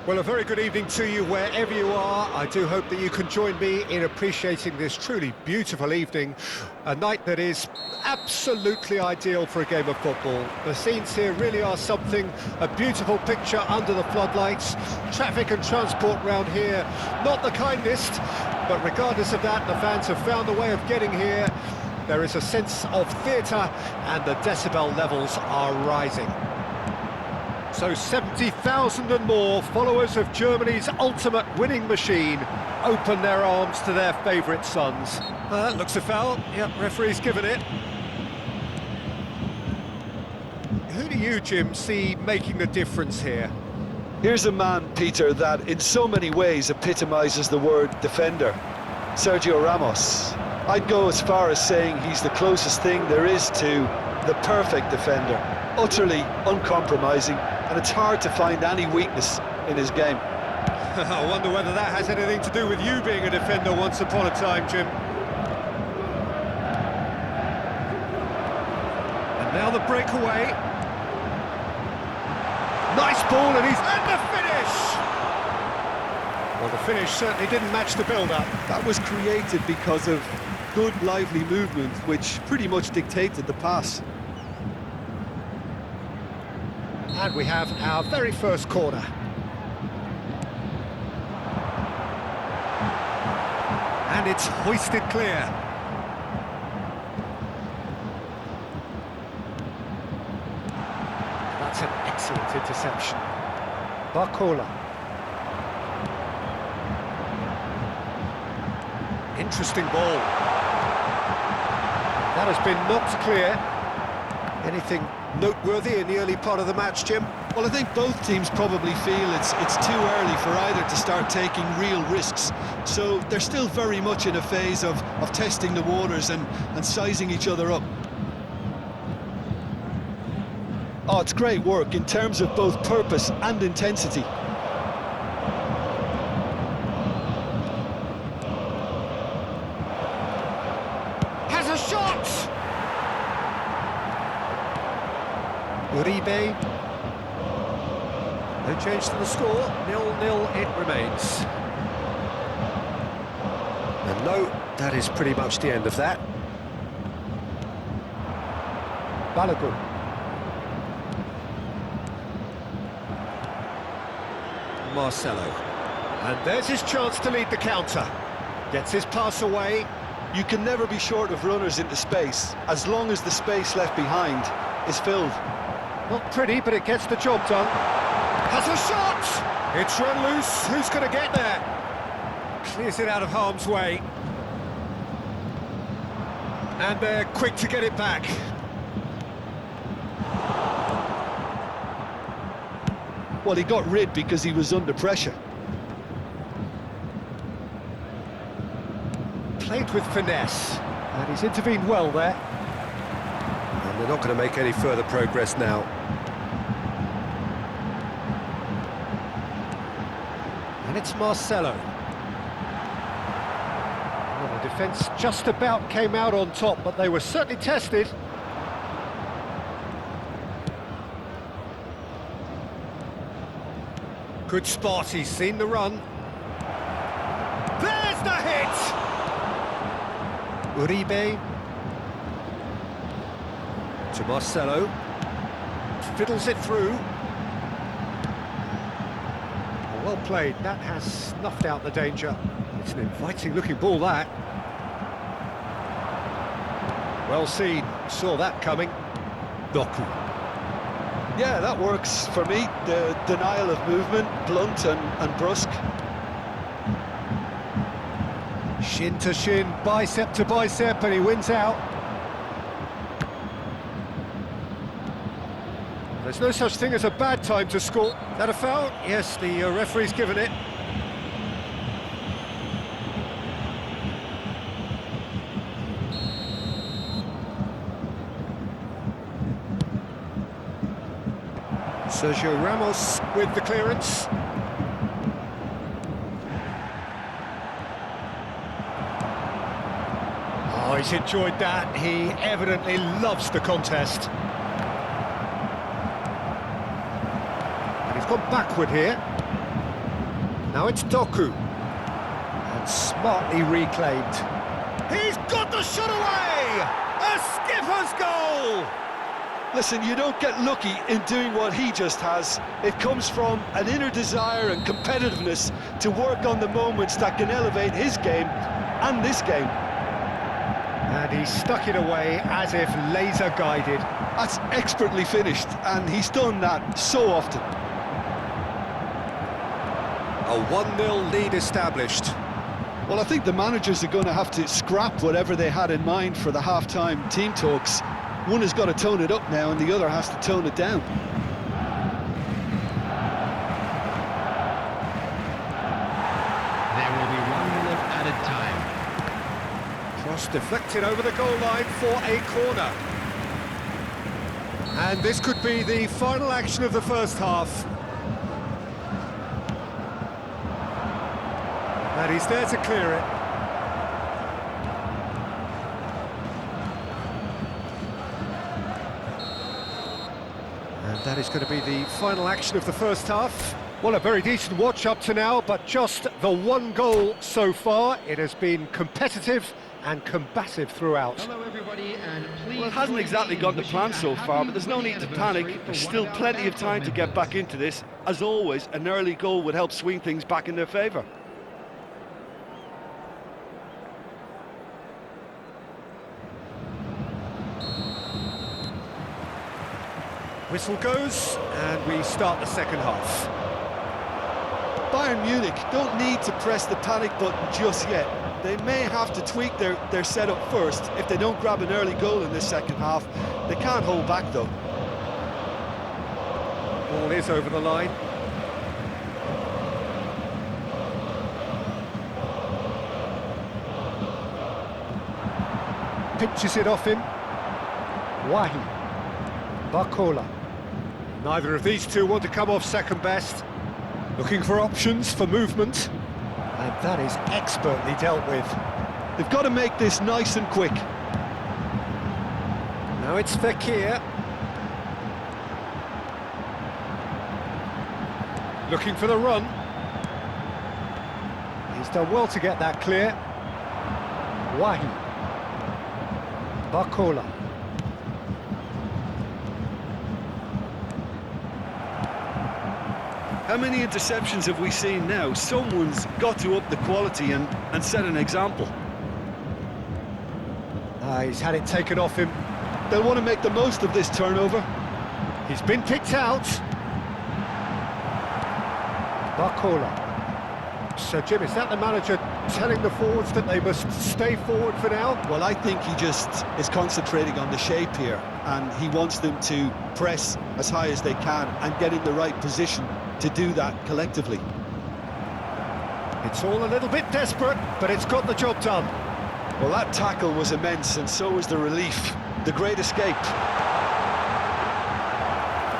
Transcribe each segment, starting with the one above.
Well, a very good evening to you wherever you are. I do hope that you can join me in appreciating this truly beautiful evening, a night that is absolutely ideal for a game of football. The scenes here really are something, a beautiful picture under the floodlights. Traffic and transport round here, not the kindest, but regardless of that, the fans have found a way of getting here. There is a sense of theatre and the decibel levels are rising. So 70,000 and more followers of Germany's ultimate winning machine open their arms to their favourite sons. That looks a foul. Yep, referee's given it. Who do you, Jim, see making the difference here? Here's a man, Peter, that in so many ways epitomises the word defender. Sergio Ramos. I'd go as far as saying he's the closest thing there is to the perfect defender. Utterly uncompromising, and it's hard to find any weakness in his game. I wonder whether that has anything to do with you being a defender once upon a time, Jim. And now the breakaway. Nice ball, and he's... And the finish! Well, the finish certainly didn't match the build-up. That was created because of good, lively movement, which pretty much dictated the pass. And we have our very first corner. And it's hoisted clear. That's an excellent interception. Barcola. Interesting ball. That has been knocked clear. Anything noteworthy in the early part of the match, Jim? Well, I think both teams probably feel it's too early for either to start taking real risks. So they're still very much in a phase of testing the waters and sizing each other up. Oh, it's great work in terms of both purpose and intensity. Has a shot! Uribe. No change to the score, 0-0 it remains. And no, that is pretty much the end of that. Balogun. Marcelo. And there's his chance to lead the counter. Gets his pass away. You can never be short of runners into space, as long as the space left behind is filled. Not pretty, but it gets the job done. Has a shot! It's run loose. Who's going to get there? Clears it out of harm's way. And they're quick to get it back. Well, he got rid because he was under pressure. Played with finesse, and he's intervened well there. And they're not going to make any further progress now. And it's Marcelo. Well, the defence just about came out on top, but they were certainly tested. Good spot, he's seen the run. There's the hit! Uribe. To Marcelo. Fiddles it through. Well played, that has snuffed out the danger. It's an inviting looking ball, that. Well seen, saw that coming. Doku. Yeah, that works for me. The denial of movement, blunt and brusque. Shin to shin, bicep to bicep, and he wins out. There's no such thing as a bad time to score. That a foul? Yes, the referee's given it. Sergio Ramos with the clearance. Oh, he's enjoyed that. He evidently loves the contest. And he's gone backward here. Now it's Doku. And smartly reclaimed. He's got the shot away! A skipper's goal! Listen, you don't get lucky in doing what he just has. It comes from an inner desire and competitiveness to work on the moments that can elevate his game and this game. And he stuck it away as if laser guided. That's expertly finished, and he's done that so often. A 1-0 lead established. Well, I think the managers are going to have to scrap whatever they had in mind for the half-time team talks. One has got to tone it up now, and the other has to tone it down. There will be 1-minute added time. Cross deflected over the goal line for a corner. And this could be the final action of the first half. And he's there to clear it. And that is going to be the final action of the first half. Well, a very decent watch up to now, but just the one goal so far. It has been competitive and combative throughout. Hello everybody, and please... Well, it hasn't exactly gone to plan so far, but there's no need to panic. There's still plenty of time to get back into this. As always, an early goal would help swing things back in their favour. Whistle goes, and we start the second half. Bayern Munich don't need to press the panic button just yet. They may have to tweak their setup first if they don't grab an early goal in this second half. They can't hold back though. Ball is over the line. Pinches it off him. Wahi. Barcola. Neither of these two want to come off second best. Looking for options for movement. And that is expertly dealt with. They've got to make this nice and quick. Now it's Fekir. Looking for the run. He's done well to get that clear. Wahi. Barcola. How many interceptions have we seen now? Someone's got to up the quality and set an example. He's had it taken off him. They'll want to make the most of this turnover. He's been picked out. Barcola. So, Jim, is that the manager telling the forwards that they must stay forward for now? Well, I think he just is concentrating on the shape here, and he wants them to press as high as they can and get in the right position to do that collectively. It's all a little bit desperate, but it's got the job done. Well, that tackle was immense, and so was the relief. The great escape.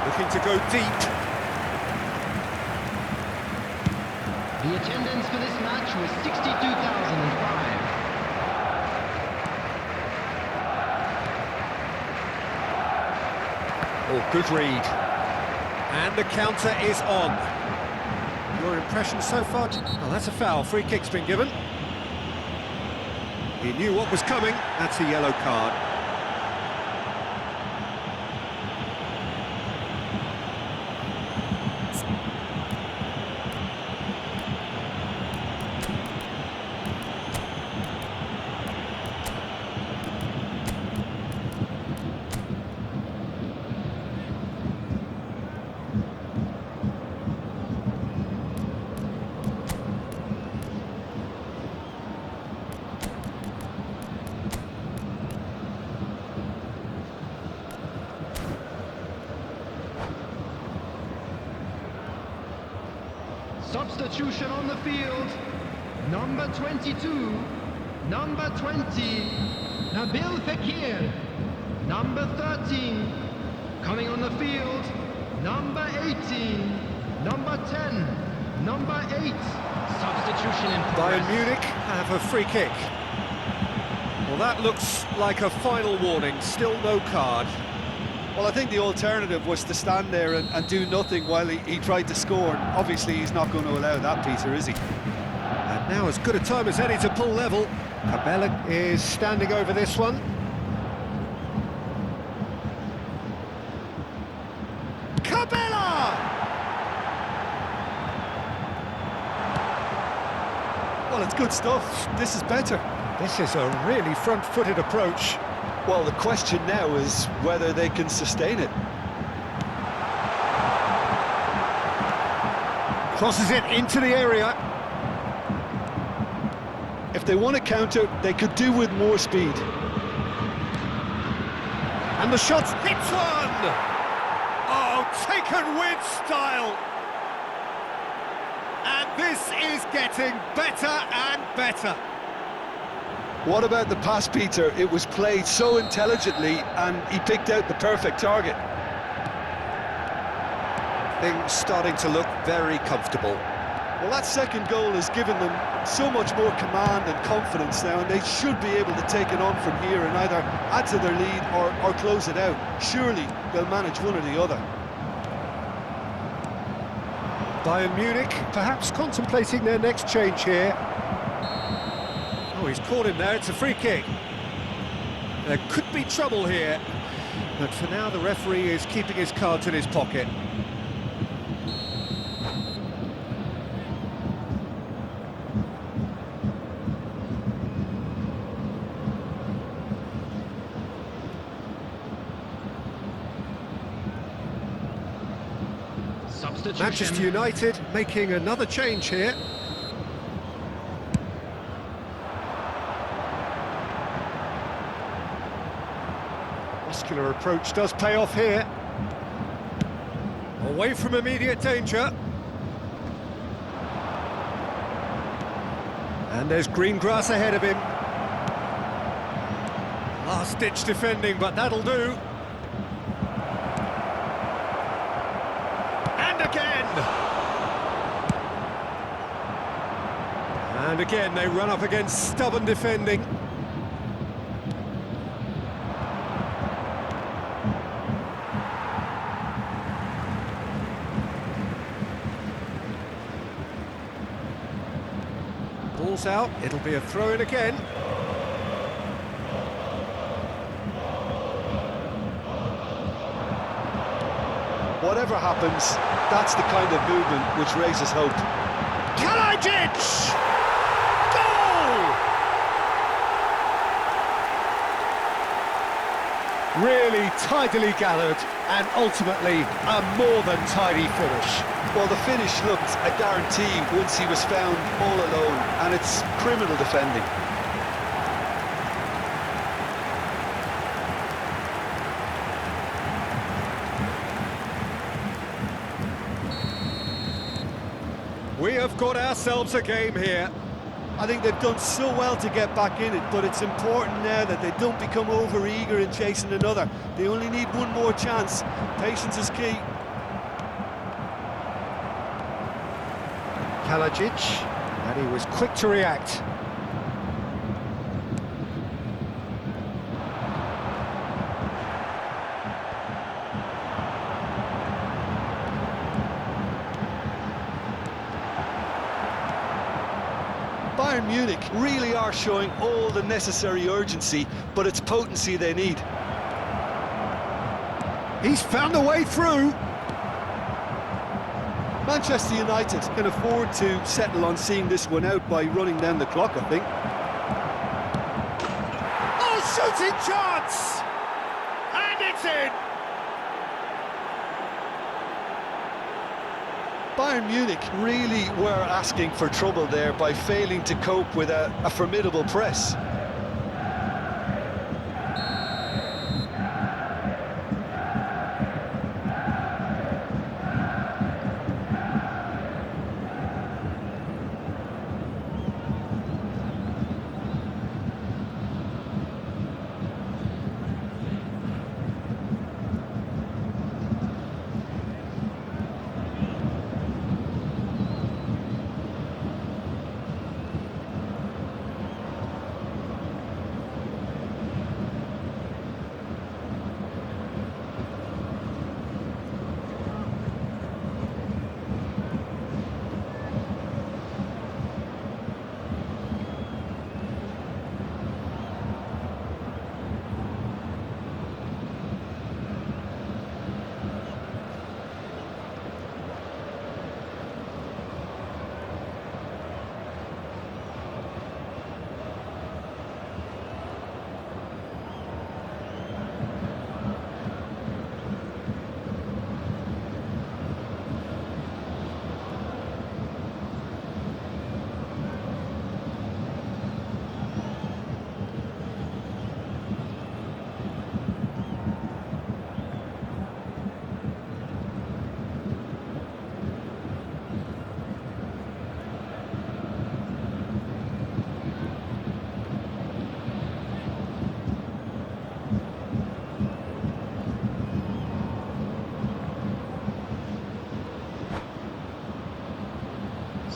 Looking to go deep. The attendance for this match was 62,005. Oh, good read. And the counter is on. Your impression so far? Oh, that's a foul. Free kick's been given. He knew what was coming. That's a yellow card. Substitution on the field. Number 22, number 20, Nabil Fekir. Number 13, coming on the field, number 18, number 10, number 8. Substitution in progress. Bayern Munich have a free kick. Well, that looks like a final warning. Still no card. Well, I think the alternative was to stand there and do nothing while he tried to score. Obviously, he's not going to allow that, Peter, is he? And now as good a time as any to pull level. Cabela is standing over this one. Cabela! Well, it's good stuff. This is better. This is a really front-footed approach. Well, the question now is whether they can sustain it. Crosses it into the area. If they want to counter, they could do with more speed. And the shot hits one! Oh, taken with style! And this is getting better and better. What about the pass, Peter? It was played so intelligently and he picked out the perfect target. Things starting to look very comfortable. Well, that second goal has given them so much more command and confidence now, and they should be able to take it on from here and either add to their lead or close it out. Surely they'll manage one or the other. Bayern Munich perhaps contemplating their next change here. Oh, he's caught him there, it's a free kick. There could be trouble here, but for now the referee is keeping his cards in his pocket. Manchester United making another change here. Muscular approach does pay off here. Away from immediate danger. And there's green grass ahead of him. Last-ditch defending, but that'll do. And again, they run up against stubborn defending. Ball's out, it'll be a throw-in again. Whatever happens, that's the kind of movement which raises hope. Kalajic! Goal! Really tidily gathered and ultimately a more than tidy finish. Well, the finish looked a guarantee once he was found all alone, and it's criminal defending. We have got ourselves a game here. I think they've done so well to get back in it, but it's important now that they don't become over-eager in chasing another. They only need one more chance. Patience is key. Kalajic, and he was quick to react. Bayern Munich really are showing all the necessary urgency, but it's potency they need. He's found a way through. Manchester United can afford to settle on seeing this one out by running down the clock, I think. Oh, shooting chance! And it's in! Bayern Munich really were asking for trouble there by failing to cope with a formidable press.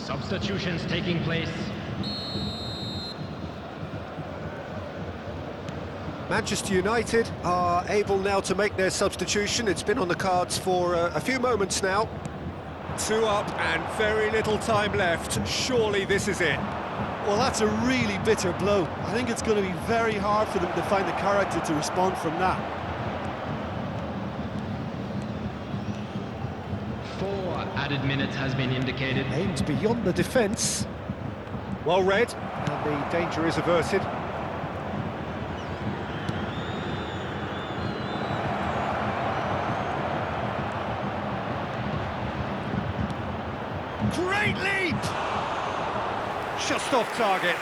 Substitutions taking place. Manchester United are able now to make their substitution. It's been on the cards for a few moments now. 2 up and very little time left. Surely this is it. Well, that's a really bitter blow. I think it's going to be very hard for them to find the character to respond from that. 4 added minutes has been indicated. Aimed beyond the defence. Well read, and the danger is averted. Great leap! Just off target.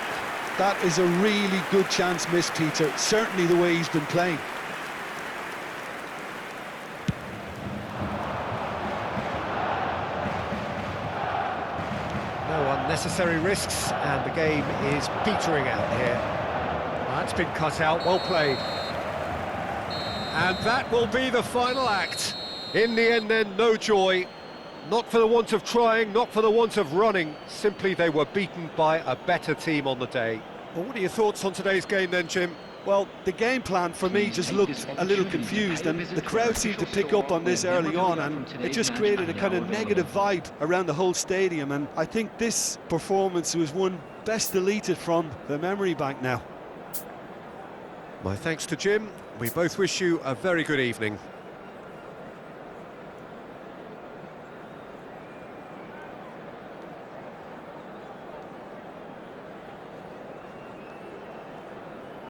That is a really good chance missed, Peter. Certainly the way he's been playing. No unnecessary risks, and the game is petering out here. That's been cut out, well played. And that will be the final act. In the end then, no joy. Not for the want of trying, not for the want of running. Simply they were beaten by a better team on the day. Well, what are your thoughts on today's game then, Jim? Well, the game plan for me just looked a little confused, and the crowd seemed to pick up on this early on, and it just created a kind of negative vibe around the whole stadium, and I think this performance was one best deleted from the memory bank now. My thanks to Jim. We both wish you a very good evening.